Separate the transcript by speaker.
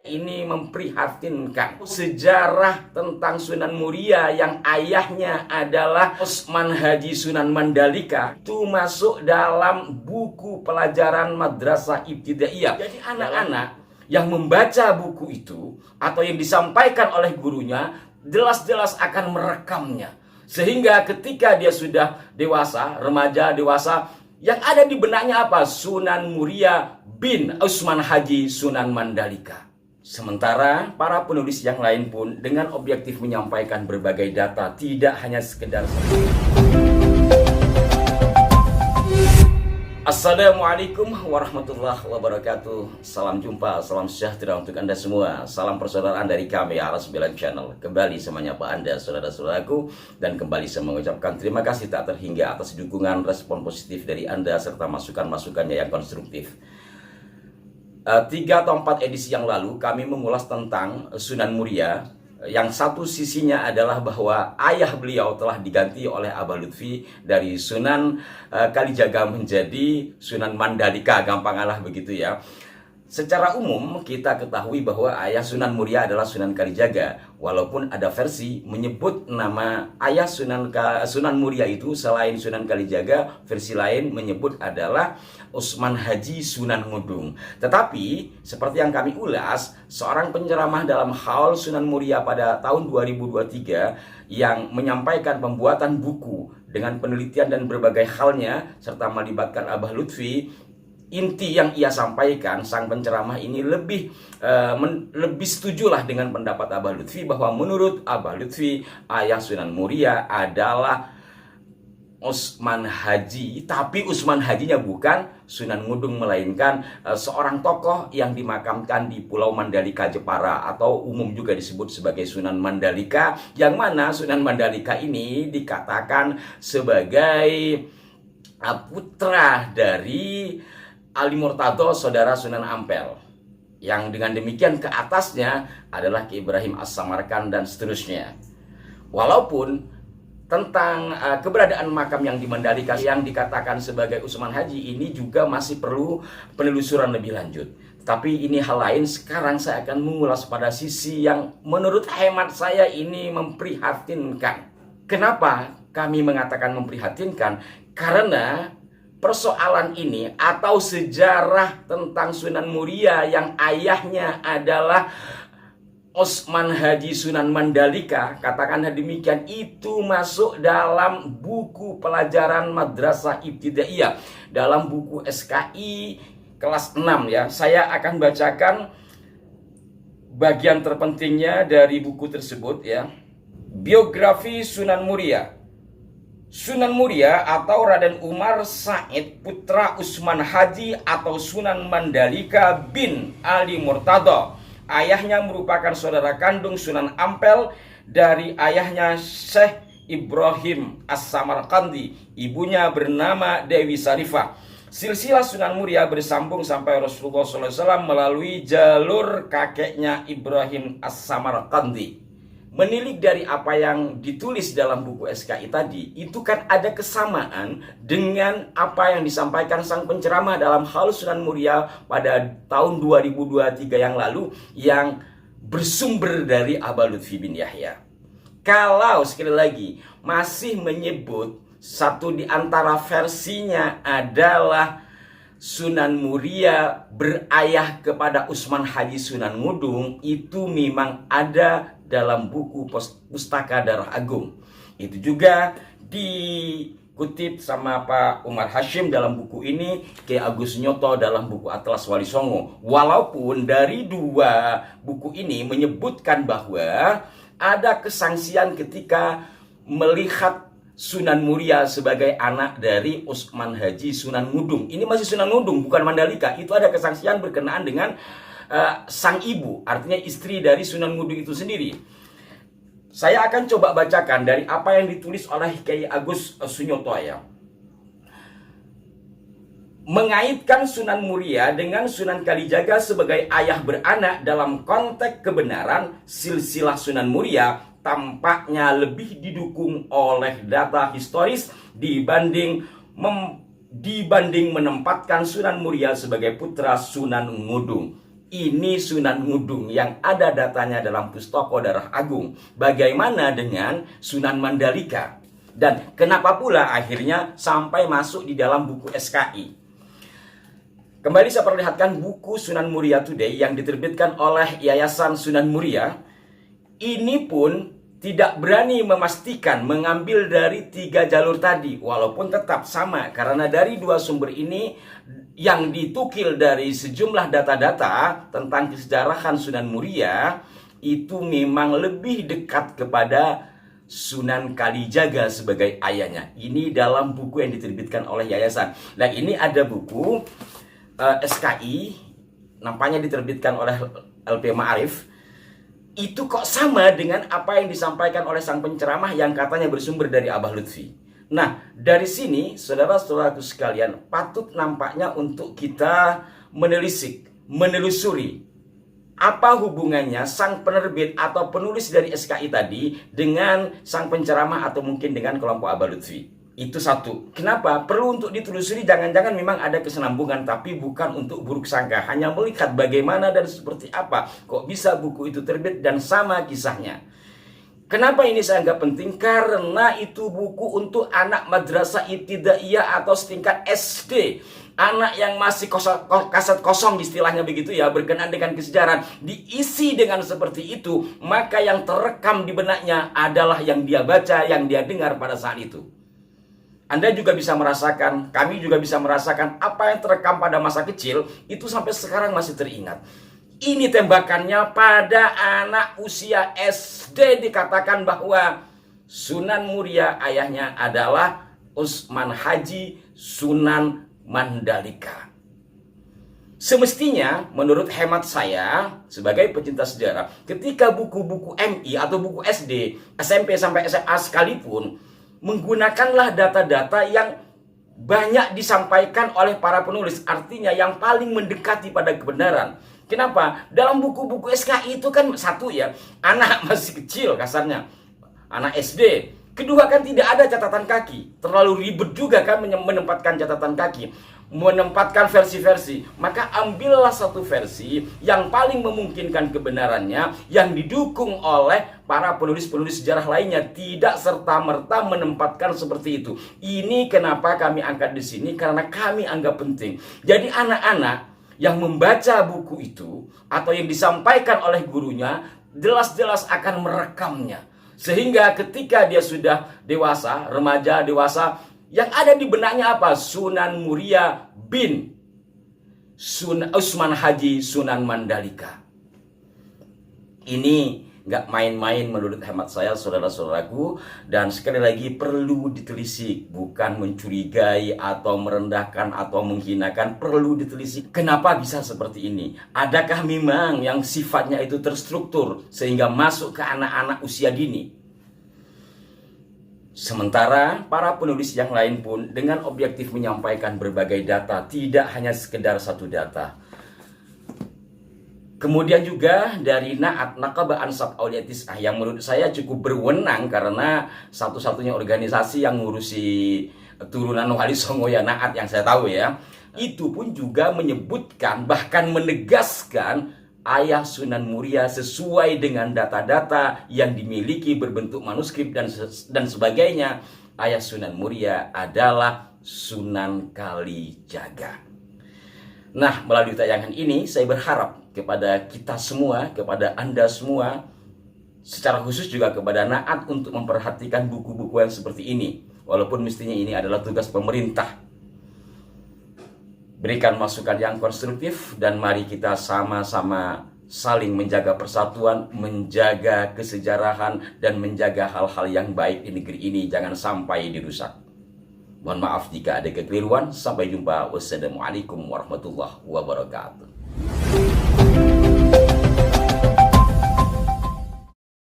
Speaker 1: Ini memprihatinkan. Sejarah tentang Sunan Muria yang ayahnya adalah Osman Haji Sunan Mandalika itu masuk dalam buku pelajaran Madrasah Ibtidaiyah. Jadi anak-anak yang membaca buku itu atau yang disampaikan oleh gurunya jelas-jelas akan merekamnya. Sehingga ketika dia sudah dewasa, remaja, dewasa, yang ada di benaknya apa? Sunan Muria bin Osman Haji Sunan Mandalika. Sementara para penulis yang lain pun dengan objektif menyampaikan berbagai data, tidak hanya sekedar. Assalamualaikum warahmatullahi wabarakatuh. Salam jumpa, salam sejahtera untuk Anda semua. Salam persaudaraan dari kami Al9 Channel. Kembali saya menyapa Anda saudara-saudaraku, dan kembali saya mengucapkan terima kasih tak terhingga atas dukungan, respon positif dari Anda serta masukan-masukannya yang konstruktif. 3 atau 4 edisi yang lalu kami mengulas tentang Sunan Muria, yang satu sisinya adalah bahwa ayah beliau telah diganti oleh Abah Lutfi dari Sunan Kalijaga menjadi Sunan Mandalika, gampanglah begitu ya. Secara umum kita ketahui bahwa ayah Sunan Muria adalah Sunan Kalijaga, walaupun ada versi menyebut nama ayah Sunan Muria itu selain Sunan Kalijaga, versi lain menyebut adalah Osman Haji Sunan Ngudung. Tetapi seperti yang kami ulas, seorang penceramah dalam haul Sunan Muria pada tahun 2023 yang menyampaikan pembuatan buku dengan penelitian dan berbagai halnya serta melibatkan Abah Lutfi. Inti yang ia sampaikan, sang penceramah ini lebih setujulah dengan pendapat Abah Lutfi, bahwa menurut Abah Lutfi ayah Sunan Muria adalah Osman Haji, tapi Osman Hajinya bukan Sunan Ngudung, melainkan seorang tokoh yang dimakamkan di Pulau Mandalika Jepara, atau umum juga disebut sebagai Sunan Mandalika, yang mana Sunan Mandalika ini dikatakan sebagai putra dari Ali Murtado, saudara Sunan Ampel, yang dengan demikian ke atasnya adalah Ki Ibrahim As-Samarkand dan seterusnya. Walaupun tentang keberadaan makam yang di Mandalika yang dikatakan sebagai Osman Haji ini juga masih perlu penelusuran lebih lanjut. Tapi ini hal lain. Sekarang saya akan mengulas pada sisi yang menurut hemat saya ini memprihatinkan. Kenapa kami mengatakan memprihatinkan? Karena persoalan ini atau sejarah tentang Sunan Muria yang ayahnya adalah Osman Haji Sunan Mandalika, katakanlah demikian, itu masuk dalam buku pelajaran Madrasah Ibtidaiyah, dalam buku SKI kelas 6 ya. Saya akan bacakan bagian terpentingnya dari buku tersebut ya. Biografi Sunan Muria. Sunan Muria atau Raden Umar Said putra Osman Haji atau Sunan Mandalika bin Ali Murtado. Ayahnya merupakan saudara kandung Sunan Ampel dari ayahnya Syekh Ibrahim As-Samarkandi. Ibunya bernama Dewi Sarifah. Silsilah Sunan Muria bersambung sampai Rasulullah SAW melalui jalur kakeknya Ibrahim As-Samarkandi. Menilik dari apa yang ditulis dalam buku SKI tadi, itu kan ada kesamaan dengan apa yang disampaikan sang penceramah dalam haul Sunan Muria pada tahun 2023 yang lalu, yang bersumber dari Abah Lutfi bin Yahya. Kalau sekali lagi masih menyebut satu di antara versinya adalah Sunan Muria berayah kepada Osman Haji Sunan Ngudung, itu memang ada dalam buku Pustaka Darah Agung. Itu juga dikutip sama Pak Umar Hashim dalam buku ini, Ki Agus Nyoto dalam buku Atlas Wali Songo. Walaupun dari dua buku ini menyebutkan bahwa ada kesangsian ketika melihat Sunan Muria sebagai anak dari Osman Haji Sunan Ngudung. Ini masih Sunan Ngudung, bukan Mandalika. Itu ada kesangsian berkenaan dengan sang ibu, artinya istri dari Sunan Ngudung itu sendiri. Saya akan coba bacakan dari apa yang ditulis oleh Kiai Agus Sunyoto ya. Mengaitkan Sunan Muria dengan Sunan Kalijaga sebagai ayah beranak dalam konteks kebenaran silsilah Sunan Muria tampaknya lebih didukung oleh data historis dibanding menempatkan Sunan Muria sebagai putra Sunan Ngudung. Ini Sunan Ngudung yang ada datanya dalam Pustaka Darah Agung. Bagaimana dengan Sunan Mandalika? Dan kenapa pula akhirnya sampai masuk di dalam buku SKI? Kembali saya perlihatkan buku Sunan Muria Today yang diterbitkan oleh Yayasan Sunan Muria. Ini pun tidak berani memastikan mengambil dari 3 jalur tadi, walaupun tetap sama, karena dari 2 sumber ini yang ditukil dari sejumlah data-data tentang kesejarahan Sunan Muria itu memang lebih dekat kepada Sunan Kalijaga sebagai ayahnya. Ini dalam buku yang diterbitkan oleh yayasan. Nah, ini ada buku SKI, nampaknya diterbitkan oleh LP Ma'arif. Itu kok sama dengan apa yang disampaikan oleh sang penceramah yang katanya bersumber dari Abah Lutfi. Nah, dari sini saudara-saudaraku sekalian, patut nampaknya untuk kita menelisik, menelusuri apa hubungannya sang penerbit atau penulis dari SKI tadi dengan sang penceramah atau mungkin dengan kelompok Abah Lutfi. Itu satu. Kenapa? Perlu untuk ditelusuri, jangan-jangan memang ada kesenambungan, tapi bukan untuk buruk sangka. Hanya melihat bagaimana dan seperti apa kok bisa buku itu terbit dan sama kisahnya. Kenapa ini saya anggap penting? Karena itu buku untuk anak madrasah ibtidaiyah atau setingkat SD. Anak yang masih kaset kosong istilahnya begitu ya, berkenaan dengan kesejarahan, diisi dengan seperti itu, maka yang terekam di benaknya adalah yang dia baca, yang dia dengar pada saat itu. Anda juga bisa merasakan, kami juga bisa merasakan apa yang terekam pada masa kecil itu sampai sekarang masih teringat. Ini tembakannya pada anak usia SD, dikatakan bahwa Sunan Muria ayahnya adalah Usman Haji Sunan Mandalika. Semestinya menurut hemat saya sebagai pecinta sejarah, ketika buku-buku MI atau buku SD, SMP sampai SMA sekalipun, menggunakanlah data-data yang banyak disampaikan oleh para penulis. Artinya yang paling mendekati pada kebenaran. Kenapa? Dalam buku-buku SKI itu kan satu ya, anak masih kecil kasarnya, anak SD. Kedua kan tidak ada catatan kaki. Terlalu ribet juga kan menempatkan catatan kaki, menempatkan versi-versi. Maka ambillah satu versi yang paling memungkinkan kebenarannya, yang didukung oleh para penulis-penulis sejarah lainnya, tidak serta-merta menempatkan seperti itu. Ini kenapa kami angkat di sini, karena kami anggap penting. Jadi anak-anak yang membaca buku itu atau yang disampaikan oleh gurunya jelas-jelas akan merekamnya. Sehingga ketika dia sudah dewasa, remaja, dewasa, yang ada di benaknya apa? Sunan Muria bin Usman Haji Sunan Mandalika. Ini nggak main-main menurut hemat saya, saudara-saudaraku. Dan sekali lagi perlu ditelisik, bukan mencurigai atau merendahkan atau menghinakan. Perlu ditelisik. Kenapa bisa seperti ini? Adakah memang yang sifatnya itu terstruktur sehingga masuk ke anak-anak usia dini? Sementara para penulis yang lain pun dengan objektif menyampaikan berbagai data, tidak hanya sekedar satu data. Kemudian juga dari Naat, Naqabah Ansab Aulia Tis'ah, yang menurut saya cukup berwenang karena satu-satunya organisasi yang ngurusi turunan Wali Songo ya, Naat yang saya tahu ya. Itu pun juga menyebutkan, bahkan menegaskan ayah Sunan Muria sesuai dengan data-data yang dimiliki berbentuk manuskrip dan sebagainya. Ayah Sunan Muria adalah Sunan Kalijaga. Nah, melalui tayangan ini saya berharap kepada kita semua, kepada Anda semua, secara khusus juga kepada Naat untuk memperhatikan buku-buku yang seperti ini. Walaupun mestinya ini adalah tugas pemerintah. Berikan masukan yang konstruktif dan mari kita sama-sama saling menjaga persatuan, menjaga kesejarahan, dan menjaga hal-hal yang baik di negeri ini. Jangan sampai dirusak. Mohon maaf jika ada kekeliruan. Sampai jumpa. Wassalamualaikum warahmatullahi wabarakatuh.